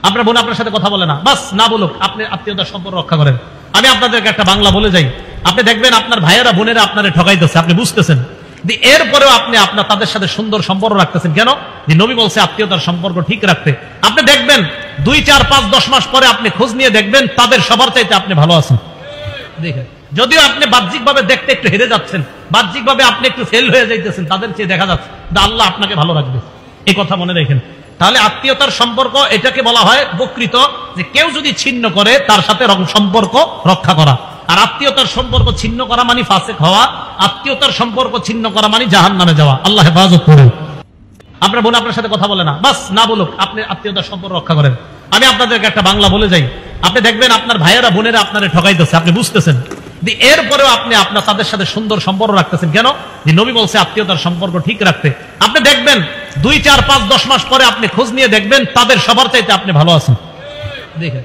আপনার বোন আপনার সাথে কথা বলে না, বাস না বলুক, আপনি আত্মীয়তার সম্পর্ক রক্ষা করেন। আমি আপনাদেরকে একটা বাংলা বলে যাই, আপনি দেখবেন আপনার ভাইয়েরা বোনেরা আপনারে ঠকাইতেছে, আপনি বুঝতেছেন, এরপরেও আপনি আপনার তাদের সাথে সুন্দর সম্পর্ক রাখতেছেন কেন? যে নবী বলছে আত্মীয়তার সম্পর্ক ঠিক রাখতে। আপনি দেখবেন 2, 4, 5, 10 মাস পরে আপনি খোঁজ নিয়ে দেখবেন তাদের সবার চাইতে আপনি ভালো আছেন। দেখেন, যদিও আপনি বাহ্যিকভাবে দেখতে একটু হেরে যাচ্ছেন, বাহ্যিকভাবে আপনি একটু ফেল হয়ে যাইতেছেন, তাদের চেয়ে দেখা যাচ্ছে আল্লাহ আপনাকে ভালো রাখবে, এই কথা মনে রাখেন। তাহলে আত্মীয়তার সম্পর্ক এটাকে বলা হয় বকৃত, যে কেউ যদি ছিন্ন করে তার সাথে সম্পর্ক রক্ষা করা। আর আত্মীয়তার সম্পর্ক ছিন্ন করা মানে ফাসিক হওয়া, আত্মীয়তার সম্পর্ক ছিন্ন করা মানে জাহান্নামে যাওয়া। আল্লাহ হেফাজত করুন। আপনার বোন আপনার সাথে কথা বলে না, বাস না বলুক, আপনি আত্মীয়তার সম্পর্ক রক্ষা করেন। আমি আপনাদেরকে একটা বাংলা বলে যাই, আপনি দেখবেন আপনার ভাইয়েরা বোনেরা আপনারে ঠকাইতেছে, আপনি বুঝতেছেন, এরপরেও আপনি আপনার তাদের সাথে সুন্দর সম্পর্ক রাখতেছেন কেন? যে নবী বলছে আত্মীয়তার সম্পর্ক ঠিক রাখতে। আপনি দেখবেন 2, 4, 5, 10 মাস পরে আপনি খোঁজ নিয়ে দেখবেন তাদের সবার চাইতে আপনি ভালো আছেন। দেখেন,